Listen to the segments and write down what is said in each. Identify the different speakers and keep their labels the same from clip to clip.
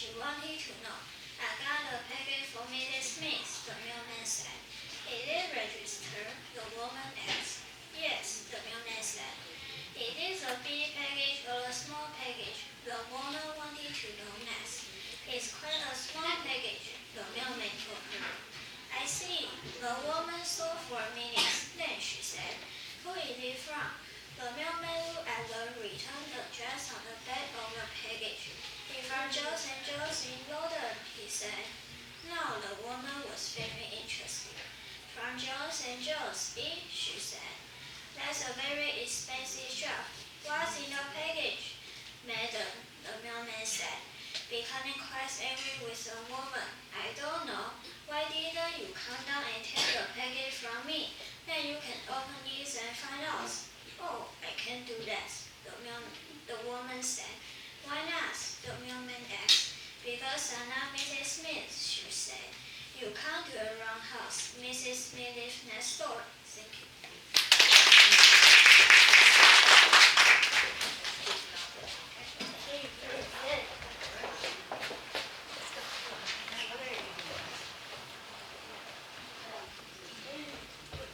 Speaker 1: she wanted to know. I got a package for Mrs. Smith, the mailman said. Is it registered? The woman asked. Yes, the mailman said. Is it a big package or a small package? The woman wanted to know next. It's quite a small package, the mailman told her. I see. The woman thought for a minute. Then she said, Who is it from? The mailman looked at the return address on the back of the package. It's from Joe's and Joe's in London, he said. Now the woman was very interested. From Joe's and Joe's, she said. That's a very expensive shop. What's in the package? Madam, the mailman said, becoming quite angry with the woman. I don't know. Why didn't you come down and take the package from me? Then you can open it and find out. Oh, I can't do that, the woman said. Why not? The mailman asked. Because I'm not Mrs. Smith, she said. You come to the wrong house. Mrs. Smith lives next door. Thank you.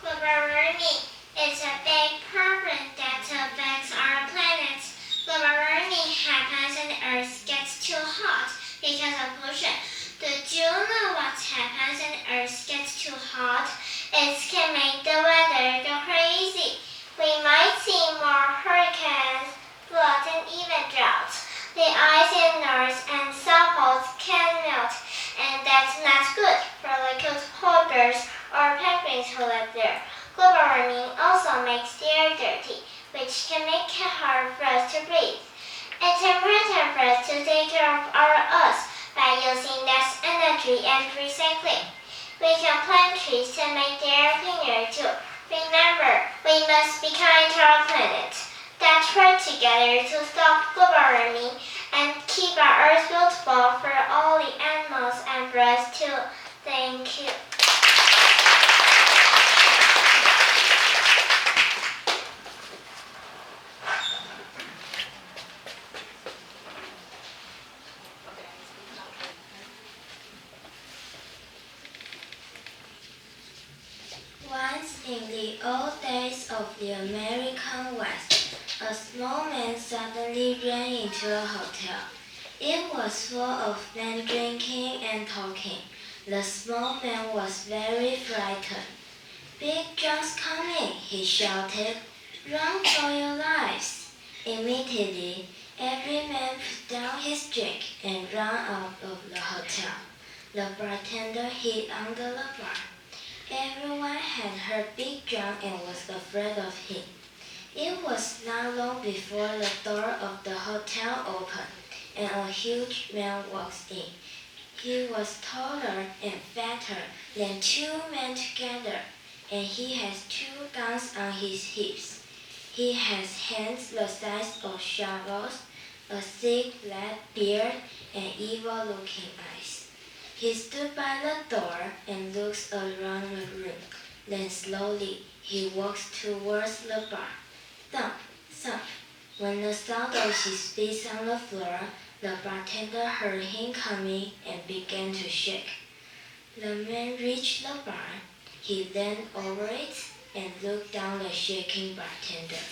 Speaker 2: Global warming is a big problem that affects our planet. Global warming happens when the Earth gets too hot because of pollution. Did you know what happens when the Earth gets too hot? It can make the weather go crazy. We might see more hurricanes, floods, and even droughts. The ice in North and South poles can melt, and that's not good for little polar bears or penguins who live there. Global warming also makes the air dirty, which can make it hard for us to breathe. It's important for us to take care of our Earth by using less energy and recycling. We can plant trees to make the air cleaner too. Remember, we must be kind to our planet. Let's work together to stop global warming and keep our Earth beautiful for all the animals and for us too. Thank you.
Speaker 3: Once in the old days of the American West, a small man suddenly ran into a hotel. It was full of men drinking and talking. The small man was very frightened. Big John's coming, he shouted. Run for your lives. Immediately, every man put down his drink and ran out of the hotel. The bartender hid under the bar. Everyone had heard Big John and was afraid of him. It was not long before the door of the hotel opened, and a huge man walked in. He was taller and fatter than two men together, and he has two guns on his hips. He has hands the size of shovels, a thick black beard, and evil-looking eyes. He stood by the door and looks around the room. Then slowly he walks towards the bar. Thump, thump. When the sound of his feet on the floor, the bartender heard him coming and began to shake. The man reached the bar. He leaned over it and looked down the shaking bartender.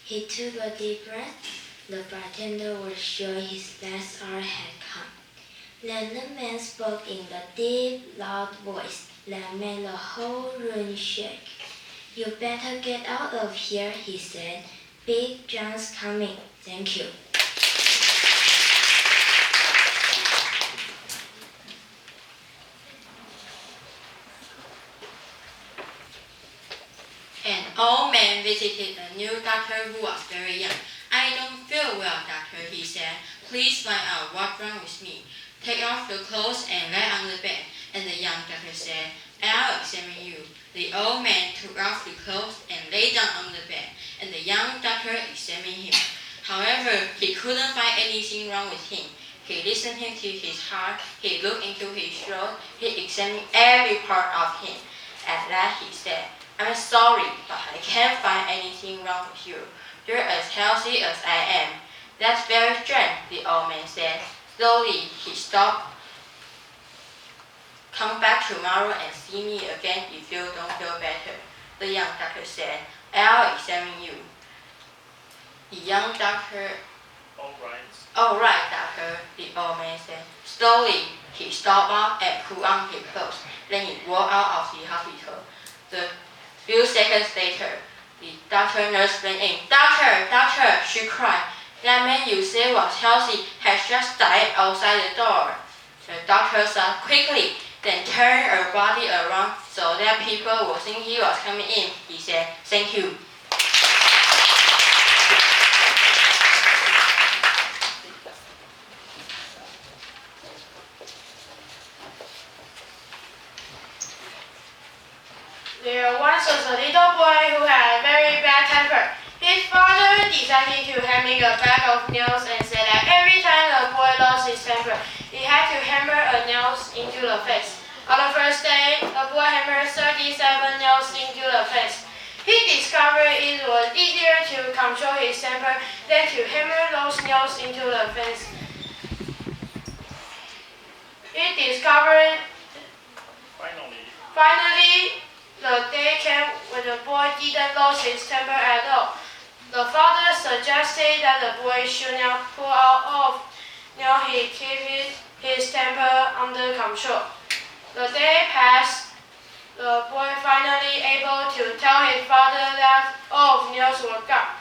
Speaker 3: He took a deep breath. The bartender was sure his last hour had come. Then the man spoke in the deep, loud voice that made the whole room shake. You better get out of here, he said. Big John's coming. Thank you.
Speaker 4: An old man visited a new doctor who was very young. I don't feel well, doctor, he said. Please find out what's wrong with me. Take off your clothes and lay on the bed. And the young doctor said, I'll examine you. The old man took off the clothes and lay down on the bed, and the young doctor examined him. However, he couldn't find anything wrong with him. He listened to his heart, he looked into his throat, he examined every part of him. At last he said, I'm sorry, but I can't find anything wrong with you. You're as healthy as I am. That's very strange, the old man said. Slowly, he stopped. Come back tomorrow and see me again if you don't feel better, the young doctor said. I'll examine you. The young doctor. All right, doctor, the old man said. Slowly, he stopped up and put on his clothes. Then he walked out of the hospital. A few seconds later, the doctor nurse ran in. Doctor, doctor, she cried. That man you said was healthy has just died outside the door. The doctor saw quickly, then turned her body around so that people would think he was coming in. He said, "Thank you."
Speaker 5: There once was a little boy who had a very bad temper. His father decided to hang him a bag of nails and said that every time the boy lost his temper, he had to hammer a nail into the face. On the first day, the boy hammered 37 nails into the face. He discovered it was easier to control his temper than to hammer those nails into the face. He discovered Finally, the day came when the boy didn't lose his temper at all. The father suggested that the boy should not pull out of now he keep his temper under control. The day passed. The boy finally able to tell his father that all of nails were gone.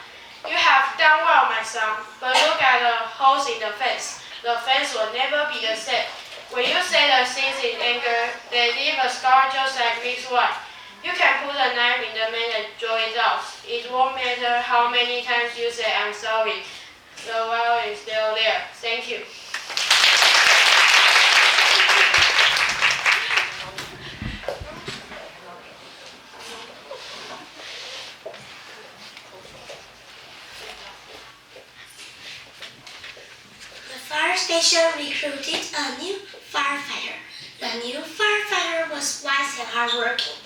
Speaker 5: You have done well, my son, but look at the holes in the fence. The fence will never be the same. When you say the things in anger, they leave a scar just like this one. You can put a knife in the man and draw it out. It won't matter how many times you say I'm sorry. The well is still there. Thank you.
Speaker 3: The fire station recruited a new firefighter. The new firefighter was wise and hardworking.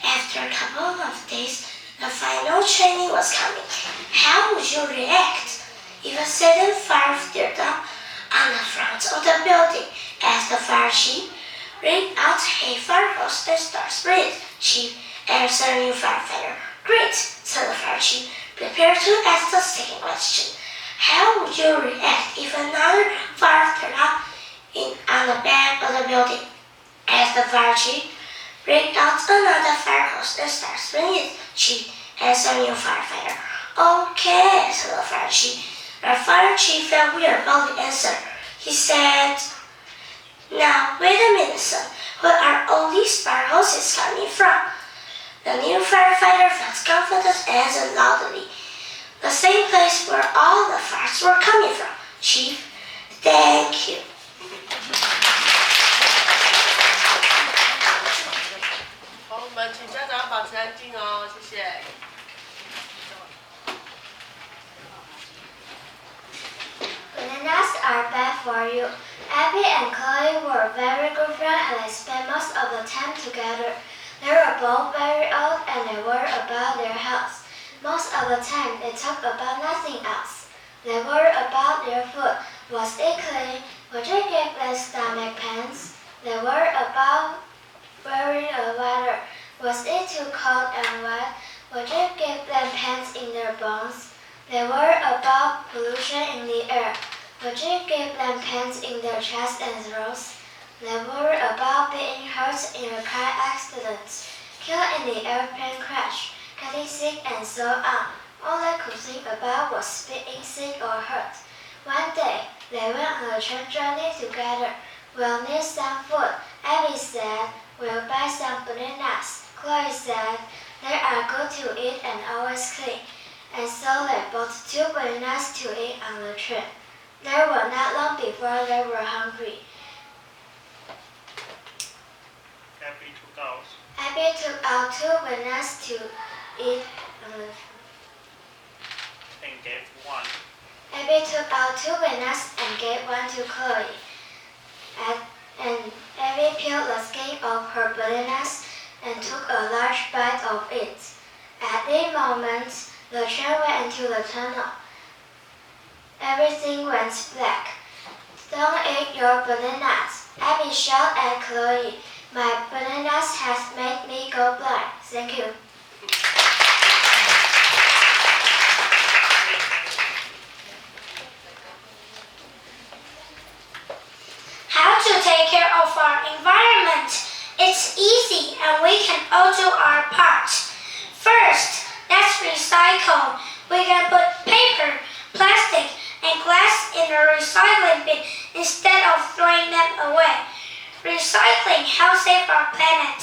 Speaker 3: After a couple of days, the final training was coming. How would you react if a sudden fire flared up on the front of the building? Asked the fire chief. Bring out a fire hose and start spraying, chief, answered the new firefighter. Great, said the fire chief. Prepare to ask the second question. How would you react if another fire flared up on the back of the building? Asked the fire chief. Bring out another fire hose and start spraying it, chief, answered the new firefighter. Okay, said the fire chief. The fire chief felt weird about the answer. He said, now, wait a minute, son. Where are all these fire hoses coming from? The new firefighter felt confident and answered loudly. The same place where all the fires were coming from, chief. Thank you. Bananas are bad for you. Abby and Chloe were very good friends and they spent most of the time together. They were both very old and they worried about their health. Most of the time they talked about nothing else. They worried about their food. Was it clean? Would you give them stomach pains? They worried about wearing a weather. Was it too cold and wet? Would you give them pains in their bones? They worried about pollution in the air. Would you give them pains in their chest and throats? They worried about being hurt in a car accident, killed in the airplane crash, getting sick and so on. All they could think about was being sick or hurt. One day, they went on a train journey together. We'll need some food. Abby said, we'll buy some bananas. Chloe said, they are good to eat and always clean. And so they bought 2 bananas to eat on the train. They were not long before they were hungry. Abby took out 2 bananas to eat
Speaker 6: and gave one.
Speaker 3: Abby took out 2 bananas and gave one to Chloe. And Abby peeled the skin off her bananas and took a large bite of it. At the moment, the train went into the tunnel. Everything went black. Don't eat your bananas. I'm Michelle and Chloe. My bananas has made me go blind. Thank you.
Speaker 2: How to take care of our environment? It's easy and we can all do our part. First, let's recycle. We can put paper, plastic, and glass in the recycling bin instead of throwing them away. Recycling helps save our planet.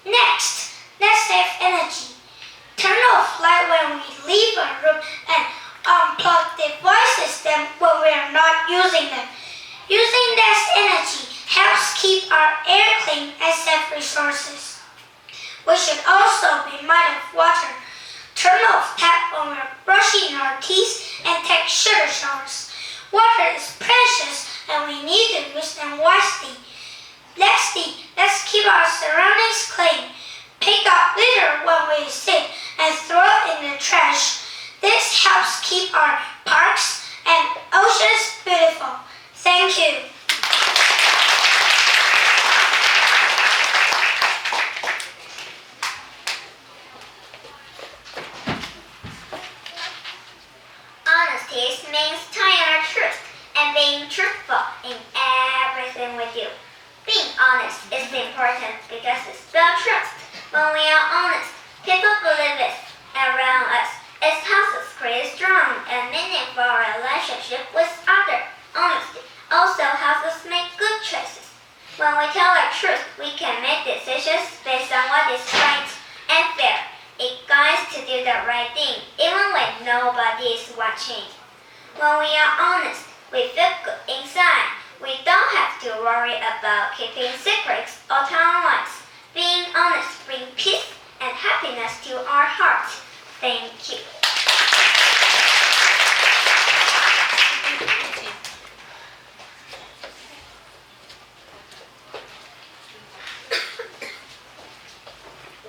Speaker 2: Next, let's save energy. Turn off light when we leave a room and unplug devices then when we are not using them. Using less energy helps keep our air clean and save resources. We should also be mindful of water. Turn off tap when we're brushing our teeth and take sugar showers. Water is precious and we need to use them wisely. Lastly, let's keep our surroundings clean. Pick up litter when we sit and throw it in the trash. This helps keep our parks and oceans beautiful. Thank you.
Speaker 3: Honesty means telling the truth and being truthful in everything we do. Being honest is important because it's builds trust. When we are honest, people believe it around us. It helps us create strong and meaningful relationship with others. Honesty also helps us make good choices. When we tell the truth, we can make decisions based on what is right and fair. It guides to do the right thing, even when nobody is watching. When we are honest, we feel good inside. We don't have to worry about keeping secrets or telling lies. Being honest brings peace and happiness to our hearts. Thank you.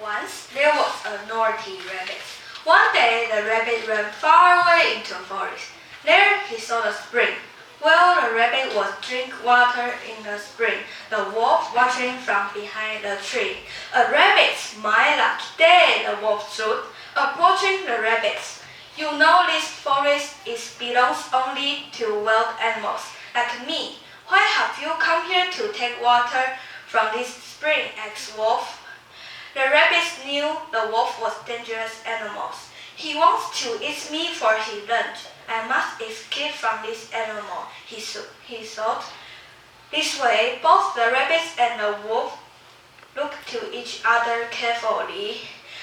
Speaker 7: Once there was a naughty rabbit. One day the rabbit ran far away into a forest. There he saw a spring. While the rabbit was drinking water in the spring, the wolf watching from behind the tree. A rabbit, my lucky day, the wolf thought, approaching the rabbits. You know this forest belongs only to wild animals like me. Why have you come here to take water from this spring? asked Wolf. The rabbits knew the wolf was a dangerous animal. He wants to eat me for his lunch. I must escape from this animal, he thought. This way, both the rabbits and the wolf looked to each other carefully.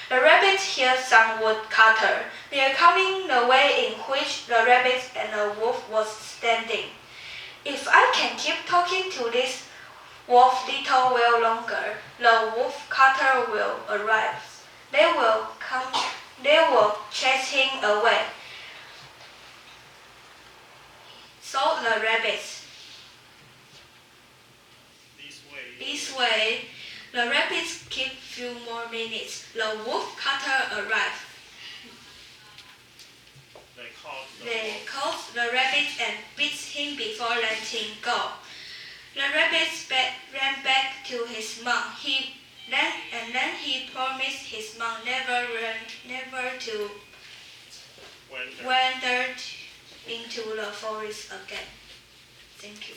Speaker 7: The rabbit heard some woodcutter. They are coming the way in which the rabbit and the wolf was standing. If I can keep talking to this wolf little while longer, the wolf cutter will arrive. They will chase him away. So the rabbits. This way, the rabbits keep few more minutes. The wolf cutter arrived. They caught the rabbit and beat him before letting him go. The rabbit ran back to his mom. Then he promised his mom never to wander into the forest again. Thank you.